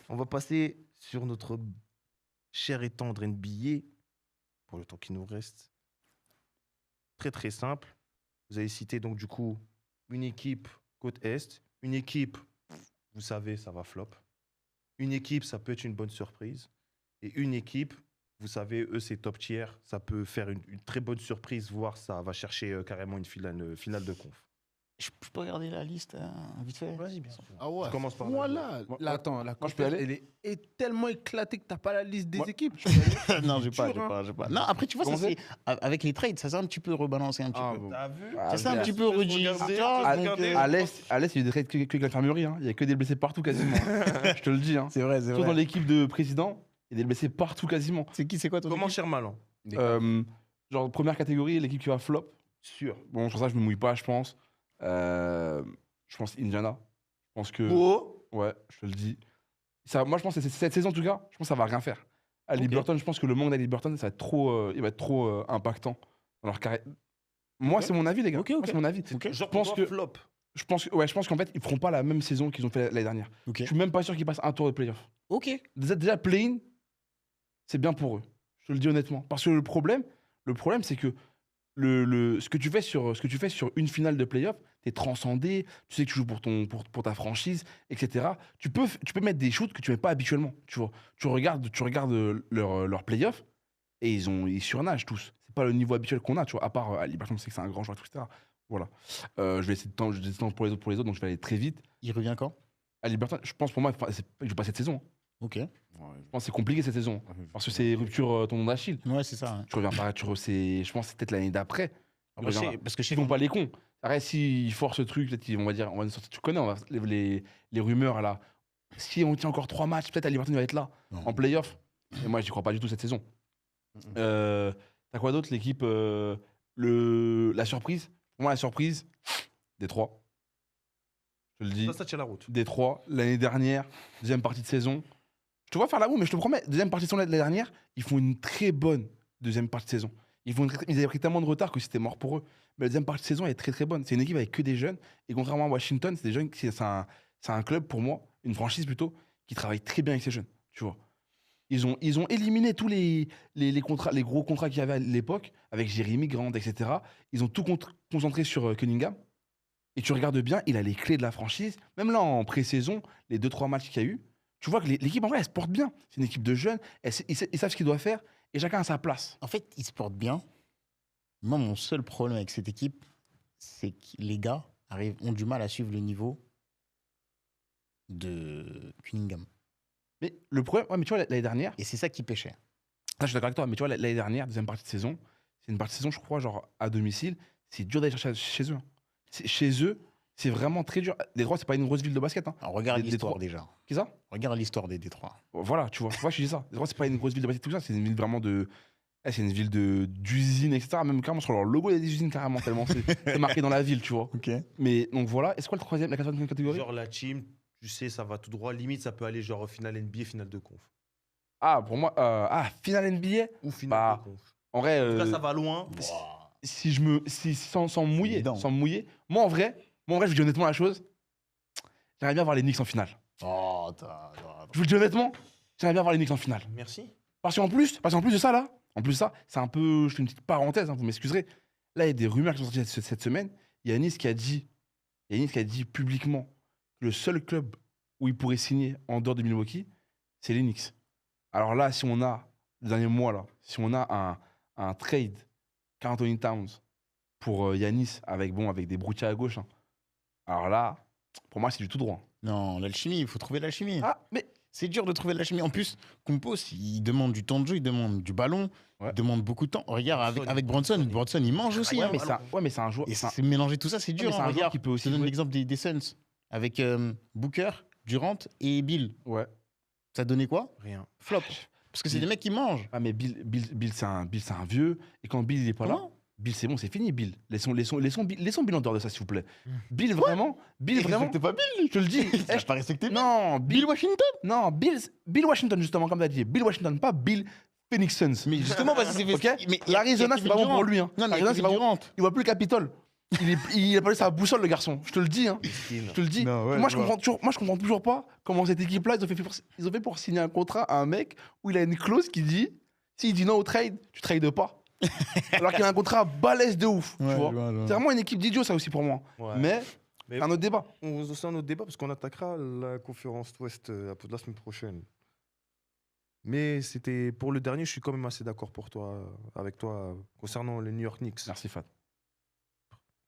On va passer sur notre cher et tendre NBA pour le temps qui nous reste. Très très simple. Vous avez cité donc du coup une équipe côte Est, une équipe, vous savez, ça va flop. Une équipe, ça peut être une bonne surprise. Et une équipe, vous savez, eux, c'est top tier. Ça peut faire une très bonne surprise, voire ça va chercher carrément une finale de conf. Je peux regarder la liste vite fait. Vas-y, bien sûr. Ah ouais. Je commence par Voilà. Moi, Là, attends, la je peux y conférence, aller elle est tellement éclatée que t'as pas la liste des Moi- équipes. Non, j'ai pas, Dur, hein. j'ai pas. Non, après, tu vois, ça, Comment c'est, avec les trades, ça s'est un petit peu rebalancer un petit Ah peu. bon. T'as vu Ah, C'est ça un bien. petit peu Rudy. Regardez, Ah, regardez. donc, À l'Est, il y a des trades que l'infirmerie. Hein. Il y a que des blessés partout quasiment. Je te le dis. Hein. C'est vrai, c'est Surtout dans vrai. l'équipe de président, il y a des blessés partout quasiment. C'est quoi ton Comment équipe Shermalan Genre, première catégorie, l'équipe qui va flop, sûr. Bon, sur ça, je me mouille pas, je pense. Je pense Indiana. Je pense que. Oh Ouais, je te le dis. Ça, moi, je pense que cette saison, en tout cas, je pense que ça va rien faire. À Liberton, je pense que le manque d'Aliburton, ça va être trop, il va être trop impactant dans leur carrière. Moi, c'est mon avis, les gars. Ok, Moi, ok. c'est mon avis. Genre, pense pour que- toi, flop. Je pense qu'en fait, ils feront pas la même saison qu'ils ont fait l'année dernière. Ok. Je suis même pas sûr qu'ils passent un tour de playoff. Ok. Déjà play-in, c'est bien pour eux. Je te le dis honnêtement. Parce que le problème, c'est que ce que tu fais sur une finale de playoff, tu es transcendé, tu sais que tu joues pour ta franchise, etc. Tu peux mettre des shoots que tu mets pas habituellement. Tu vois. Tu regardes leur playoff et ils surnagent tous. C'est pas le niveau habituel qu'on a, tu vois. À part Liberton, on sait que c'est un grand joueur, etc. Voilà. Je vais essayer de temps pour les autres, donc je vais aller très vite. Il revient quand À Liberton, je pense pour moi, il joue pas cette saison. Hein. Ok. Je pense que c'est compliqué cette saison. Parce que c'est rupture tendon d'Achille. Ouais, c'est ça. Tu reviens pas, je pense que c'est peut-être l'année d'après. Parce que je sais Ils vont pas les cons. Arrête, s'ils forcent ce truc, peut-être on va dire, tu connais les rumeurs là. Si on tient encore 3 matchs, peut-être à Liberton va être là, Non. en playoff. Et moi, j'y crois pas du tout cette saison. T'as quoi d'autre, l'équipe la surprise. Pour moi, la surprise, Détroit. Je te le dis. Ça tient la route. Détroit, l'année dernière, deuxième partie de saison. Je te vois faire la roue, mais je te promets, deuxième partie de saison l'année dernière, ils font une très bonne deuxième partie de saison. Ils avaient pris tellement de retard que c'était mort pour eux. Mais la deuxième partie de saison elle est très très bonne. C'est une équipe avec que des jeunes. Et contrairement à Washington, c'est des jeunes, c'est un club pour moi, une franchise plutôt, qui travaille très bien avec ces jeunes. Tu vois. Ils ont éliminé tous les gros contrats qu'il y avait à l'époque, avec Jeremy Grant, etc. Ils ont tout concentré sur Cunningham. Et tu regardes bien, il a les clés de la franchise. Même là, en pré-saison, les 2-3 matchs qu'il y a eu, tu vois que l'équipe, en vrai, elle se porte bien. C'est une équipe de jeunes, ils savent ce qu'ils doivent faire, et chacun a sa place. En fait, ils se portent bien. Moi, mon seul problème avec cette équipe, c'est que les gars ont du mal à suivre le niveau de Cunningham. Mais le problème, ouais, mais tu vois, l'année dernière, Et c'est ça qui pêchait. là, je suis d'accord avec toi, mais tu vois, l'année dernière, deuxième partie de saison, c'est une partie de saison, je crois, genre à domicile, c'est dur d'aller chercher chez eux. Chez eux, c'est vraiment très dur. Détroit, c'est pas une grosse ville de basket. Hein. Alors, regarde Des l'histoire trois. déjà. Qui ça? Regarde l'histoire des Détroits. Voilà, tu vois, je dis ça. Détroit, c'est pas une grosse ville de basket, tout ça, c'est une ville vraiment de. C'est une ville d'usines, etc. Même carrément sur leur logo, il y a des usines carrément, tellement c'est marqué dans la ville, tu vois. Ok. Mais donc voilà, et c'est quoi la quatrième catégorie? Genre la team, tu sais, ça va tout droit. Limite, ça peut aller genre au final NBA, finale de conf. Ah, pour moi, finale NBA. Ou finale Bah, de conf. En vrai, En tout cas, ça va loin. sans me mouiller, Évident. moi en vrai, je vous dis honnêtement la chose, j'aimerais bien voir les Knicks en finale. Oh, Je vous le dis honnêtement, j'aimerais bien voir les Knicks en finale. Merci. Parce qu'en plus de ça là, c'est un peu, je fais une petite parenthèse, hein, vous m'excuserez. Là, il y a des rumeurs qui sont sorties cette semaine. Il y a Yanis qui a dit publiquement que le seul club où il pourrait signer en dehors de Milwaukee, c'est les Knicks. Alors là, si on a, les derniers mois là, si on a un trade Karl Anthony Towns pour Yanis avec des broutiers à gauche, hein, alors là, pour moi, c'est du tout droit. Non, l'alchimie, il faut trouver l'alchimie. Ah, mais C'est dur de trouver l'alchimie. En plus, Compos, il demande du temps de jeu, il demande du ballon, Ouais. il demande beaucoup de temps. Regarde, avec Bronson, il mange aussi. hein. mais c'est un joueur. Et c'est un- c'est mélanger tout ça, c'est dur. mais c'est hein. un joueur Regarde, qui peut aussi je te donne jouer. l'exemple des Suns avec Booker, Durant et Bill. Ouais. Ça donnait quoi? Rien. Flop. Parce que c'est des mecs qui mangent. Ah, mais Bill c'est un vieux. Et quand Bill il est pas là, Comment? Bill, c'est bon, c'est fini, Bill. Laissons Bill en dehors de ça, s'il vous plaît. Bill, vraiment. Respecte pas Bill. Je te le dis. T'as pas respecté Bill. Non, Bill Washington. Non, Bill Washington, justement, comme tu as dit. Bill Washington, pas Bill Phoenix Suns. Mais justement, parce que c'est Ok. mais L'Arizona, c'est pas bon pour lui. Hein. Non, mais L'Arizona, c'est pas bon. Durant. Il voit plus le Capitole. il a pas eu sa boussole, le garçon. Je te le dis, hein. Je te le dis. Non, ouais, moi, je je vois. comprends toujours pas comment cette équipe-là, ils ont fait pour signer un contrat à un mec où il a une clause qui dit s'il dit non au trade, tu trades pas. Alors qu'il a un contrat balèze de ouf. tu vois. C'est vraiment une équipe d'idiots, ça aussi, pour moi. Ouais. Mais Mais c'est un autre débat. c'est un autre débat parce qu'on attaquera la conférence Ouest la semaine prochaine. Mais c'était pour le dernier, je suis quand même assez d'accord avec toi concernant les New York Knicks. Merci, Fat.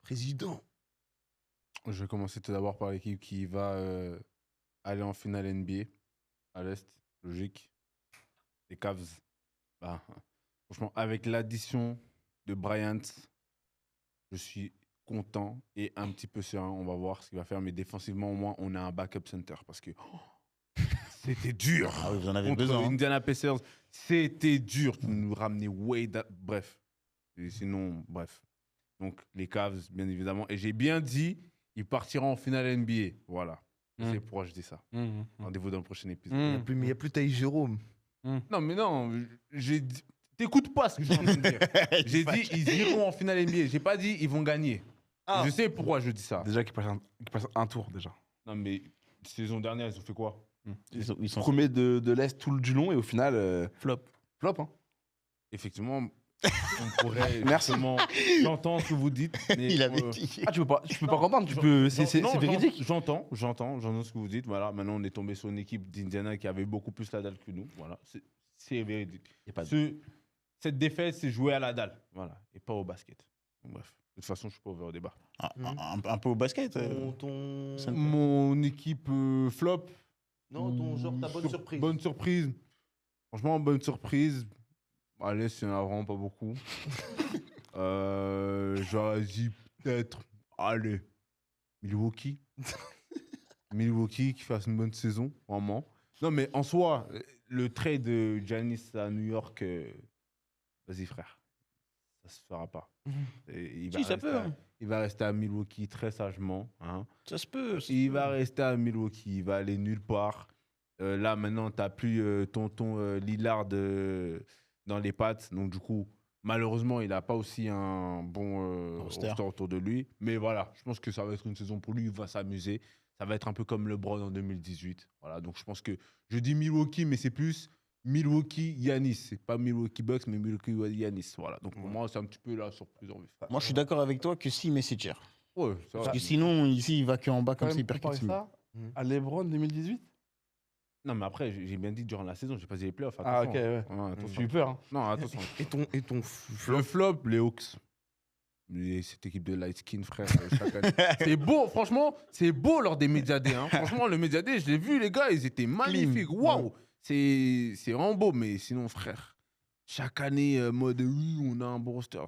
Président. Je vais commencer tout d'abord par l'équipe qui va aller en finale NBA à l'Est. Logique. Les Cavs. Bah, franchement, avec l'addition de Bryant, je suis content et un petit peu serein. On va voir ce qu'il va faire. Mais défensivement, au moins, on a un backup center parce que c'était dur. Ah oui, vous en avez Contre besoin. Hein. Indiana Pacers, c'était dur de nous ramener bref. Et sinon, bref. Donc, les Cavs, bien évidemment. Et j'ai bien dit, ils partiront en finale NBA. Voilà. Mm. C'est pourquoi je dis ça. Rendez-vous dans le prochain épisode. Mm. Il n'y a plus Taï Jérôme. Non, mais non, j'ai dit... T'écoutes pas ce que je suis en train de dire. J'ai dit, ils iront en finale NBA. J'ai pas dit, ils vont gagner. Ah. Je sais pourquoi je dis ça. Déjà qu'ils passent un tour, déjà. Non, mais saison dernière, ils ont fait quoi? Ils sont Premier de l'Est tout le du long et au final, flop. flop. Hein. Effectivement, on pourrait... Merci. justement- J'entends ce que vous dites, mais... Il avait dit. Ah, tu peux pas comprendre. C'est Non, véridique. J'entends ce que vous dites. Voilà, maintenant on est tombé sur une équipe d'Indiana qui avait beaucoup plus la dalle que nous. Voilà, c'est véridique. Y a pas de- Cette défaite, c'est joué à la dalle, voilà, et pas au basket. Donc, bref, de toute façon, je suis pas ouvert au débat. Un peu au basket. Ça- Mon équipe flop. Non, genre ta bonne surprise. Bonne surprise. Franchement, bonne surprise. Allez, c'est vraiment pas beaucoup. J'aurais dit peut-être, allez, Milwaukee. Milwaukee qui fasse une bonne saison, vraiment. Non, mais en soi, le trade de Giannis à New York, vas-y frère, ça se fera pas. Et il Si, ça rester peut, à- hein. Il va rester à Milwaukee très sagement. Hein. Ça se peut. Il va rester à Milwaukee, il va aller nulle part. Là, maintenant, tu n'as plus tonton Lillard dans les pattes. Donc, du coup, malheureusement, il n'a pas aussi un bon Roster. roster autour de lui. Mais voilà, je pense que ça va être une saison pour lui. Il va s'amuser. Ça va être un peu comme LeBron en 2018. Voilà, donc je pense que je dis Milwaukee, mais c'est plus Milwaukee Giannis. C'est pas Milwaukee Bucks, mais Milwaukee Giannis. Voilà, donc pour moi, c'est un petit peu la surprise en vue. Moi, je suis d'accord avec toi que si, mais c'est cher. Ouais, ça va. Parce que sinon, ici, il va que en bas Quand comme ça, même, il perd comparer 4 000. ça à LeBron 2018. Non, mais après, j'ai bien dit durant la saison, j'ai pas dit les playoffs. Ah, Attention. ok, ouais. Attention. J'ai eu peur. Hein. Non, attention. Et ton Le flop, les Hawks. Mais cette équipe de light skin, frère, chaque année. C'est beau, franchement, c'est beau lors des Média Day. Hein. Franchement, le Média Day, je l'ai vu, les gars, ils étaient magnifiques. Waouh! C'est vraiment beau, mais sinon, frère, chaque année, mode oui, on a un bon roster. Vous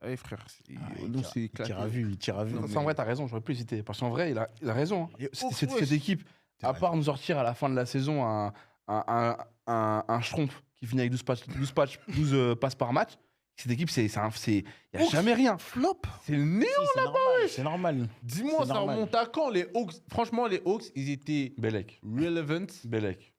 savez, frère, nous, c'est Il tire à éclaté. vue, il tire à vue. Non, Ça, mais- en vrai, t'as raison, j'aurais pu hésiter. Parce qu'en vrai, il a raison. Hein. Et Cette ouais, équipe, à part nous sortir à la fin de la saison un Schtroumpf qui finit avec 12 passes par match, cette équipe, il n'y a jamais rien. Flop! C'est le néant! C'est normal. C'est normal. Dis-moi, C'est ça normal. remonte à quand, les Hawks? Franchement, les Hawks, ils étaient Belek. relevant Belek.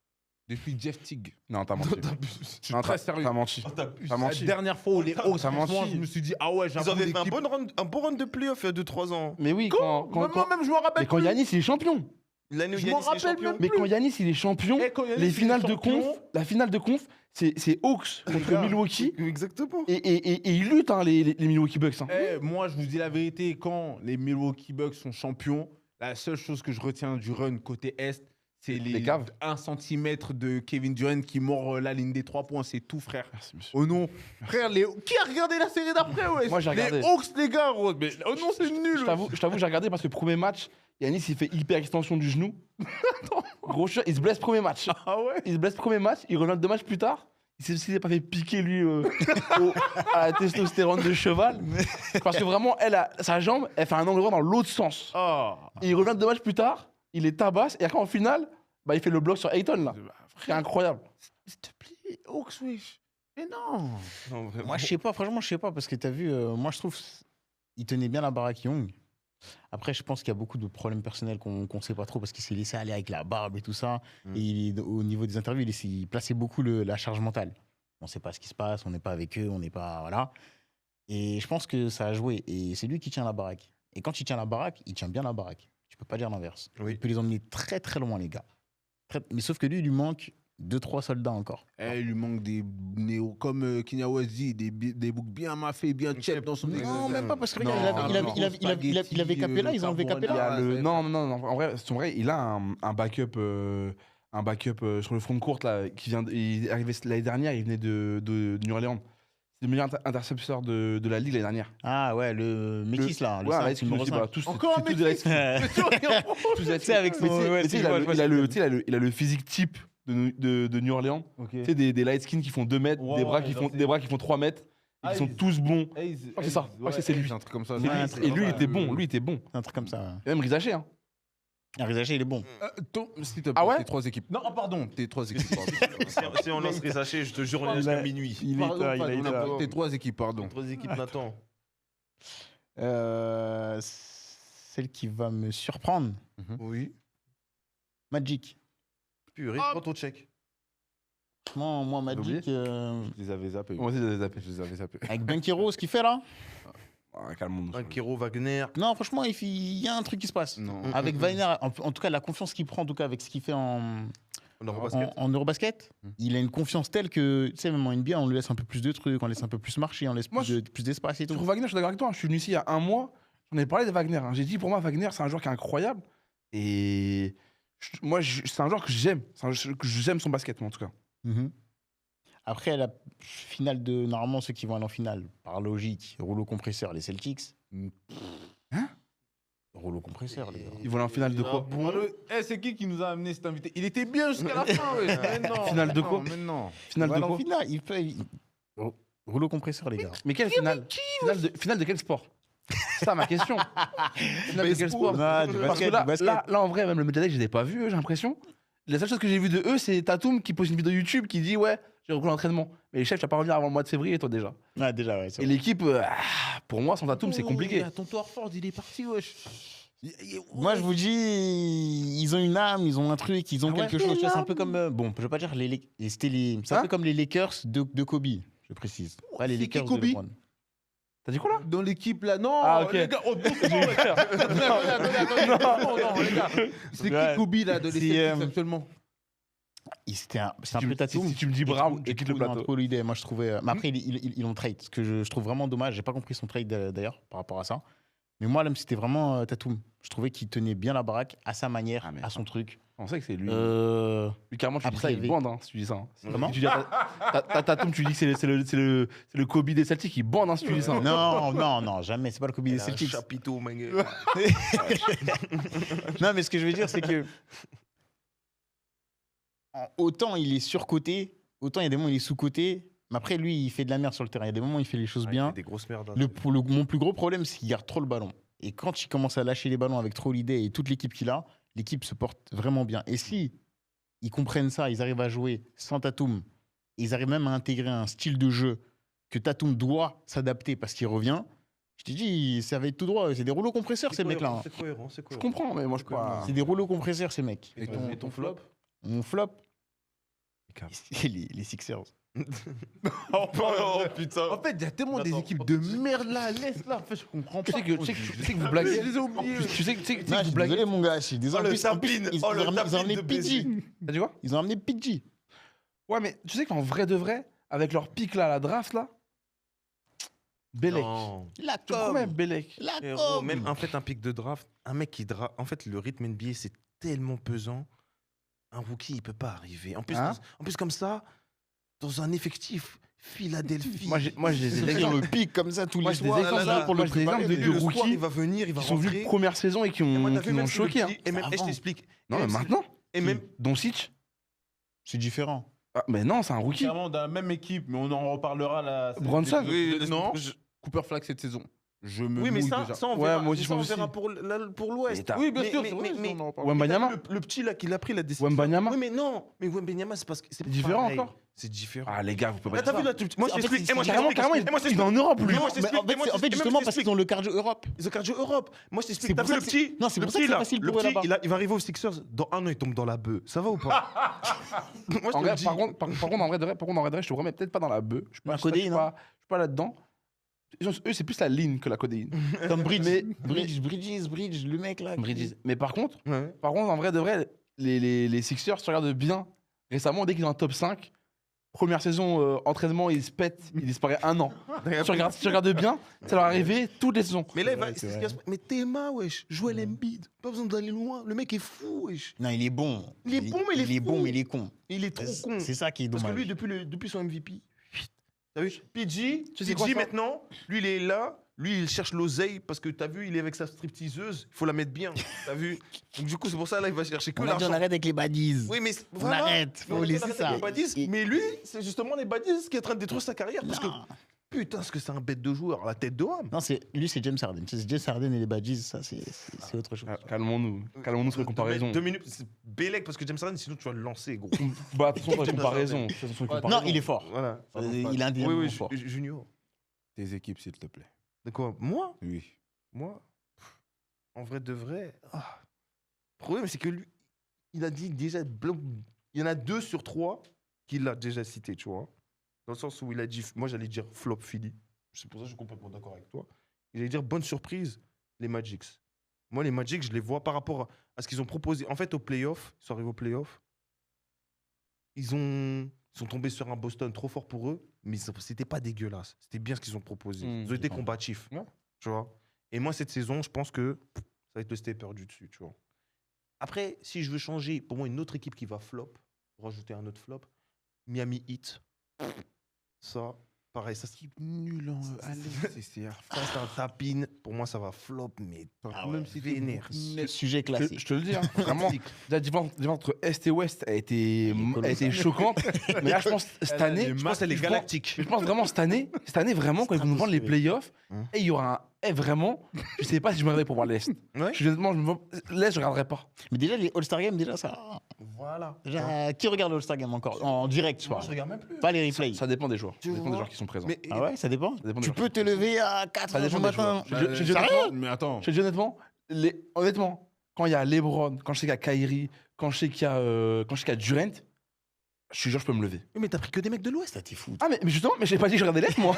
depuis Jeff Teague. Non, t'as menti. Je suis Non, très t'as- sérieux. T'as menti. T'as La menti. dernière fois où les Hawks, T'as franchement, menti. je me suis dit, ah ouais, Ils j'avoue, avaient fait l'équipe... un bon run de playoff il y a 2-3 ans. Mais oui, Moi-même, je me rappelle mais quand plus. Yanis, il est champion. L'année où Je Giannis m'en est rappelle champion. même Mais quand Yanis, il est champion, Eh, quand Giannis, les il est finales de champion, conf, la finale de conf, c'est Hawks contre Milwaukee. Exactement. Et ils luttent, hein, les Milwaukee Bucks. Hein. eh, moi, je vous dis la vérité, quand les Milwaukee Bucks sont champions, la seule chose que je retiens du run côté Est, c'est Les les caves. 1 cm de Kevin Durant qui mord la ligne des 3 points. C'est tout, frère. Merci, monsieur. Oh non, frère, qui a regardé la série d'après, ouais? Moi, j'ai regardé. Les Hawks, les gars, ouais, mais oh non, c'est nul. Je t'avoue, j'ai regardé parce que premier match, Yanis, il fait hyper extension du genou. Gros chat, il se blesse premier match. Ah ouais? Il se blesse premier match, il revient 2 matchs plus tard. Il s'est pas fait piquer, lui, à la testostérone de cheval. Parce que vraiment, sa jambe, elle fait un angle droit dans l'autre sens. Ah. Et il revient 2 matchs plus tard, il est tabasse, et après, en finale, bah, il fait le bloc sur Ayton, là. C'est incroyable. S'il te plaît, Hawks, wesh. Mais non. Non, vraiment. Moi, je sais pas, franchement, je sais pas, parce que t'as vu, moi, je trouve il tenait bien la baraque Young. Après, je pense qu'il y a beaucoup de problèmes personnels qu'on sait pas trop, parce qu'il s'est laissé aller avec la barbe et tout ça. Et au niveau des interviews, il plaçait beaucoup la charge mentale. On sait pas ce qui se passe, on n'est pas avec eux, on n'est pas. Voilà. Et je pense que ça a joué. Et c'est lui qui tient la baraque. Et quand il tient la baraque, il tient bien la baraque. Tu peux pas dire l'inverse. Oui. Il peut les emmener très très loin, les gars. Mais sauf que lui, il lui manque 2-3 soldats encore. Il lui manque des néo, comme Kenya West dit, des boucs bien maffés, bien check dans son Non, même pas parce que Non, regarde, non, il avait Capella, ils ont enlevé Il y Capella. a le... Non, en vrai, c'est vrai, il a un backup, sur le front de courte, là, il est arrivé l'année dernière, il venait de New Orleans. C'est le meilleur intercepteur de la ligue l'année dernière. Ah ouais, le métis là. Ouais, le Light Skin numéro aussi, 5. bah, tous, Encore un c'est tous des Light Skin. Tous des Light Tu sais, avec son. Mais tu sais- ouais, mais tu sais, je il a vois, le- je vois il a ce le- que tu sais, il a le physique type de New Orleans. Tu sais, des light skins qui font 2 mètres, Ouais, des bras ouais, qui genre font, c'est- des bras qui font 3 mètres, et qui sont tous bons. c'est ça. Ouais, c'est lui. Un truc comme ça. Et Ouais, lui, et lui, il était bon. Lui, il était bon. Un truc comme ça. Et même Rizaché, hein. Rizaché, il est bon. S'il te plaît, Ah ouais tes 3 équipes. Non, pardon, tes 3 équipes. Pardon. Si on lance les sachets, je te jure, on est jusqu'à minuit. Il Pardon, est pardon, il est pardon, tes 3 équipes, pardon. 3 équipes, Nathan. Celle qui va me surprendre, Oui. Magic. Purée, quand on check. Moi oublié Magic, Je les avais zappés. Moi aussi, je les zappé. Je les avais zappés. avec Bankero, ce qu'il fait là. Ah, calme-nous. Un Kero Wagner. Non, franchement, il y a un truc qui se passe. Non. Avec Wagner, en tout cas, la confiance qu'il prend, en tout cas, avec ce qu'il fait en Eurobasket. Eurobasket, il a une confiance telle que, tu sais, même en NBA, on lui laisse un peu plus de trucs, on laisse un peu plus marcher, on laisse Moi, plus d'espace et Sur tout. Wagner, je suis d'accord avec toi. Je suis venu ici il y a un mois. J'en ai parlé de Wagner. Hein. J'ai dit, pour moi, Wagner, c'est un joueur qui est incroyable. Et c'est un joueur que j'aime. J'aime son basket, moi, en tout cas. Mhm. Après, la finale de. Normalement, ceux qui vont aller en finale, par logique, rouleau compresseur, les Celtics. Hein Rouleau compresseur, les gars. Ils vont aller en finale de quoi C'est qui nous a amené cet invité? Il était bien jusqu'à la fin, ouais. Mais non. Finale de non, quoi mais non. Finale de Voilà, en quoi finale, rouleau compresseur, les gars. Mais quelle finale Finale de quel sport C'est ça ma question. Finale de quel sport Non, du Parce basket, que là, du basket. là, en vrai, même le Media Day, je les ai pas vus, j'ai l'impression. La seule chose que j'ai vue de eux, c'est Tatum qui pose une vidéo YouTube qui dit ouais, j'ai repris l'entraînement. Mais les chefs, tu vas pas revenir avant le mois de février, toi déjà. Ah, déjà, ouais. Et l'équipe, pour moi, sans Tatum, c'est compliqué. Tonton Harford, il est parti, wesh. Moi, je vous dis, ils ont une âme, ils ont un truc, ils ont Ah ouais, quelque chose. Tu vois, c'est un une peu comme. Bon, je veux pas dire c'est un Hein peu comme les Lakers de Kobe, je précise. Pas les c'est qui, Lakers Kobe de LeBron. T'as dit quoi là Dans l'équipe là, non. Ah, ok. Les gars, doucement, les gars. Non, les gars. C'est Ouais. qui Kobe là de C'est, l'essai actuellement? C'est un tu- peu Tatum. si tu me dis Brown, je quitte le plateau. Trop l'idée. Moi, je trouvais. Mais après, ils l'ont trade. Ce que je trouve vraiment dommage. J'ai pas compris son trade d'ailleurs par rapport à ça. Mais moi, là, c'était vraiment Tatum. Je trouvais qu'il tenait bien la baraque à sa manière, Ah, mais à son truc. On sait que c'est lui. Euh, Lui, carrément, tu dis après, ça, il y il avait- bande, hein, si tu dis ça. Hein. Comment Si tu dis Tatum, tu dis que c'est le Kobe des Celtics, il bande, hein, si tu dis ça. hein. Non, jamais. C'est pas le Kobe des Il a un Celtics. chapiteau, man. Non, mais ce que je veux dire, c'est que autant il est surcoté, autant il y a des moments où il est sous-coté. Mais après, lui, il fait de la merde sur le terrain. Il y a des moments où il fait les choses bien. Des grosses merdes. Mon plus gros problème, c'est qu'il garde trop le ballon. Et quand il commence à lâcher les ballons avec trop l'idée et toute l'équipe qu'il a, l'équipe se porte vraiment bien. Et si ils comprennent ça, ils arrivent à jouer sans Tatum, ils arrivent même à intégrer un style de jeu que Tatum doit s'adapter parce qu'il revient, je t'ai dit, ça va être tout droit. C'est des rouleaux compresseurs, ces mecs-là. hein. C'est cohérent, c'est Je cohérent. comprends, mais moi, je peux pas. C'est des rouleaux compresseurs, ces mecs. Et ton flop? Mon flop, Cavs. les Sixers. Oh putain. En fait, il y a tellement des Attends, équipes de merde là à l'Est là. En fait, je comprends pas. Tu sais que vous blaguez. Je les ai oubliés. Tu sais que Non, vous je suis blaguez. désolé, mon gars. Je suis désolé. Oh, le En plus, tapine. ils Oh, ont le ramené tapine de PG. T'as dit quoi Ils ont ramené PG. Ouais, mais tu sais qu'en vrai de vrai, avec leur pic là, à la draft là, Belek. Non. La Je te promets, Belek. La Frérot, com. même en fait un pic de draft, un mec qui draft, en fait le rythme NBA c'est tellement pesant, un rookie il peut pas arriver. En plus, Hein comme ça, dans un effectif Philadelphie. Moi, j'ai des Ils exemples. le pic comme ça tous Moi, les j'ai des soirs. exemples là, pour le moi, j'ai des préparer. exemples Et de le soir, rookies il va venir, il va qui sont venus rentrer. première saison et qui Et moi, t'as m'ont vu, même si le choqué. hein. petit- Et même, et je avant. t'explique. Non, Et mais même si- maintenant. Et même, Doncic. C'est différent. Ah, mais non, c'est un rookie. Clairement dans la même équipe, mais on en reparlera là. Bronson. Non. Cooper Flag cette saison. Je me oui, mais mouille ça, déjà. ça on Ouais, verra. moi aussi, ça, on je pense verra pour l'Ouest. Et t'as- Oui, bien sûr. mais- c'est vrai, mais- on en parle. Wembanyama. Le petit là qu'il a pris la décision. Wembanyama. Oui, mais non. Mais Wembanyama, c'est parce que c'est différent pareil. encore. C'est différent. Ah, les gars, vous pouvez pas Là, dire t'as vu ça. là, moi je En fait, t'explique. c'est Et moi je Carrément, t'explique. carrément, Et moi, je il t'explique. va en Europe, lui. Non, moi, je Mais t'explique. en fait, c'est justement parce qu'ils ont le cardio Europe. Ils ont cardio Europe. Moi, je t'explique. C'est T'as pour vu ça le que petit non, c'est le pour ça que petit, c'est là, facile le pour eux petit, là-bas. il va arriver aux Sixers. Dans un an, il tombe dans la bœuf. Ça va ou pas? Moi, je En te vrai, le dis. par contre, en vrai de vrai, je te promets peut-être pas dans la bœuf. Je suis pas, Un je suis pas- je suis codéine, pas- je suis pas là-dedans. Eux, c'est plus la ligne que la codéine. Comme Bridge. Mais- Bridge, le mec là. Bridges. Mais par contre, Ouais. en vrai de vrai, les Sixers, tu regardes bien, récemment, dès qu'ils sont en top 5, première saison, entraînement, ils se pètent, ils disparaissent 1 an. tu regardes bien, ça leur est arrivé toutes les saisons. Mais là, C'est vrai, c'est vrai. mais Théma, wesh, Joel Embiid, pas besoin d'aller loin. Le mec est fou, wesh. Non, il est bon. Il est bon, mais il est Il est fou. bon, mais il est con. Il est trop con. C'est ça qui est Parce dommage. que lui, depuis son MVP, t'as vu PG, Tu sais quoi, ça maintenant, lui, il est là. Lui, il cherche l'oseille parce que t'as vu, il est avec sa stripteaseuse. Il faut la mettre bien. T'as vu. Donc, du coup, c'est pour ça, là, il va chercher que On a dit on l'argent. arrête avec les baddies. Oui, mais On voilà. arrête. Mais on Faut laisser arrête ça. avec les baddies, Et- mais lui, c'est justement les baddies qui est en train de détruire sa carrière. Parce que, Non. putain, ce que c'est un bête de joueur, la tête de homme. Non, lui, c'est James Harden. C'est James Harden et les baddies, ça, c'est autre chose. Calmons-nous sur les comparaisons. 2 minutes, c'est Bélec parce que James Harden, sinon tu vas le lancer, gros. Bah, attention sur les James comparaisons. Harden. Attention sur les Ouais, comparaisons. Non, il est fort. Voilà. Il a un Oui, diamant oui, fort. Junior. Tes équipes, s'il te plaît. De quoi Moi Oui. Moi En vrai de vrai. Le problème, c'est que lui, il a dit déjà. Il y en a 2 sur 3 qu'il a déjà cité, tu vois. Dans le sens où il a dit. Moi, j'allais dire flop Philly. C'est pour ça que je suis complètement d'accord avec toi. Il allait dire bonne surprise, les Magics. Moi, les Magics, je les vois par rapport à ce qu'ils ont proposé. En fait, aux playoffs, ils sont arrivés aux playoffs. Ils sont tombés sur un Boston trop fort pour eux, mais c'était pas dégueulasse. C'était bien ce qu'ils ont proposé. Ils ont été combatifs. Ouais. Tu vois. Et moi, cette saison, je pense que ça va être le stepper du dessus, tu vois. Après, si je veux changer, pour moi, une autre équipe qui va flop, pour rajouter un autre flop, Miami Heat. Ça, pareil, ça c'est Nul en un tapine. Pour moi, ça va flop, mais Ah même ouais. si vénère. Sujet classique. Je te le dis, hein, vraiment, la différence entre Est et Ouest a été choquante. Mais là, je pense, cette année, Je pense qu'elle est galactique. je pense vraiment, cette année vraiment, quand ils vont nous vendre les playoffs, Hum. et il y aura un. Et vraiment, je sais pas si je me regarderai pour voir l'Est. Ouais. Honnêtement, l'Est, je regarderai pas. Mais déjà, les All-Star Games, déjà, ça. Voilà. Déjà, qui regarde les All-Star Games encore en direct, tu Moi, vois je regarde même plus. Pas les replays. Ça dépend des joueurs. Tu Ça dépend des vois. joueurs qui sont présents. Mais, Ah ouais, ça dépend. dépend des Tu joueurs. peux te lever à 4 Ça h du dépend des matin. joueurs. Je dis Sérieux Mais attends. Je te dis honnêtement, honnêtement, quand il y a LeBron, quand je sais qu'il y a Kyrie, quand je sais qu'il y a Durant, je suis sûr, je peux me lever. mais t'as pris que des mecs de l'Ouest. Ça, t'es fou. Ah, mais justement, mais j'ai pas dit que je regardais l'Est, moi.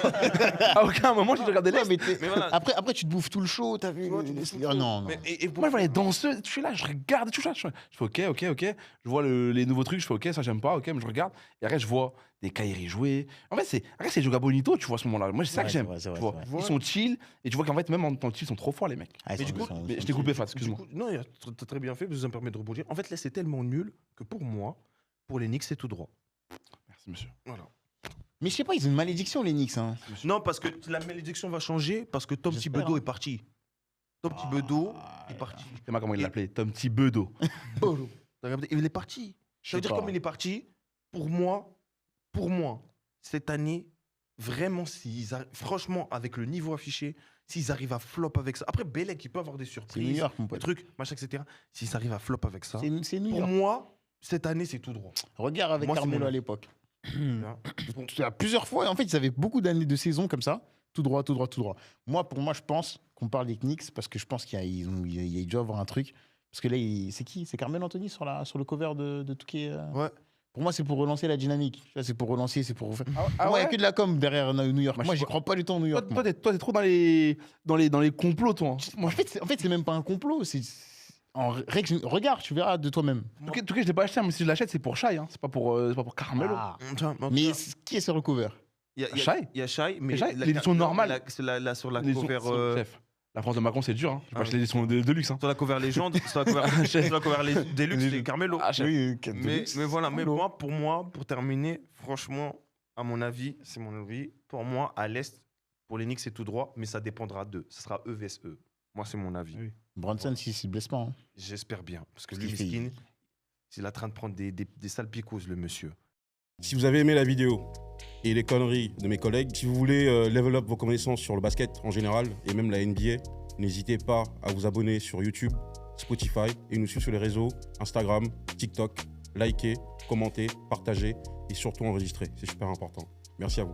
À aucun moment, j'ai regardé Ouais, l'Est. mais Mais voilà. après, tu te bouffes tout le show, t'as vu Ouais, tu bouffes tout le Oh show. non, non. Mais- et pour- Moi, je vois les danseuses, je suis là, je regarde tout ça. Je fais ok. Je vois les nouveaux trucs, je fais ok, ça j'aime pas, ok, mais je regarde. Et après, je vois des Kyrie jouer. En fait, c'est Joga Bonito, tu vois, à ce moment-là. Moi, c'est ça Ouais, que j'aime. c'est vrai, Tu vois. c'est vrai. Ils sont chill, et tu vois qu'en fait, même en temps chill, ils sont trop forts, les mecs. Ah, ils Mais sont- du coup, ils sont- Mais ils je sont- t'ai coupé, Fat, Du excuse-moi. coup, non, t'as très bien fait, parce que ça me permet de rebondir. En fait, là, c'est tellement nul que pour moi, pour les Knicks, c'est tout droit. Merci, monsieur. Voilà. Mais je sais pas, ils ont une malédiction, les Knicks. Hein. Non, parce que la malédiction va changer parce que Tom J'espère, Thibodeau hein. est parti. Tom Thibodeau est parti. C'est moi comment il l'appelait, Tom Thibodeau. T'as capté Il est parti. Je Ça veut sais dire, pas. comme il est parti, pour moi, cette année, vraiment, franchement, avec le niveau affiché, s'ils arrivent à flop avec ça. Après, Bélec, il peut avoir des C'est New surprises, York, mon des pote. trucs, machin, etc. S'ils arrivent à flop avec ça, C'est New pour York. moi, cette année, c'est tout droit. Regarde avec Moi, c'est Carmelo mon à avis. l'époque. Hein. Il y a plusieurs fois. En fait, ils avaient beaucoup d'années de saison comme ça. Tout droit, tout droit, tout droit. Pour moi, je pense qu'on parle des Knicks parce que je pense qu'il dû avoir un truc. Parce que là, c'est qui C'est Carmelo Anthony sur le cover de tout qui est. Ouais. Pour moi, c'est pour relancer la dynamique. Tu vois, c'est pour relancer, c'est pour. Ah Pour moi, il n'y a que de la com derrière New York. Moi, Moi, je j'y vois- crois pas du tout en New York. moi. Toi, t'es trop dans les complots, toi. En fait, c'est même pas un complot. Regarde, tu verras de toi-même. En tout cas, je l'ai pas acheté, mais si je l'achète, c'est pour Shai, hein. C'est pas pour Carmelo. Ah. Tiens, en tout Mais cas, qui est sur le cover il y a Shai Il y a Shai, mais Et Shai, l'édition normale. C'est sur la L'édition- cover. Chef, la France de Macron, c'est dur. Hein. J'ai Ah pas acheté l'édition de luxe. Hein. Sur la cover légende, sur la cover Deluxe, c'est Carmelo. Ah, chef. Mais voilà, mais pour moi, pour terminer, franchement, à mon avis, c'est mon avis, pour moi, à l'Est, pour les Knicks, c'est tout droit, mais ça dépendra d'eux. Ce sera eux vs eux. Moi, c'est mon avis. Oui. Bronson, s'il se blesse pas. Hein. J'espère bien. Parce que Parce lui, qu'il fait- miskin, il est en train de prendre des sales picos, le monsieur. Si vous avez aimé la vidéo et les conneries de mes collègues, si vous voulez level up vos connaissances sur le basket en général et même la NBA, n'hésitez pas à vous abonner sur YouTube, Spotify et nous suivre sur les réseaux Instagram, TikTok, liker, commenter, partager et surtout enregistrer. C'est super important. Merci à vous.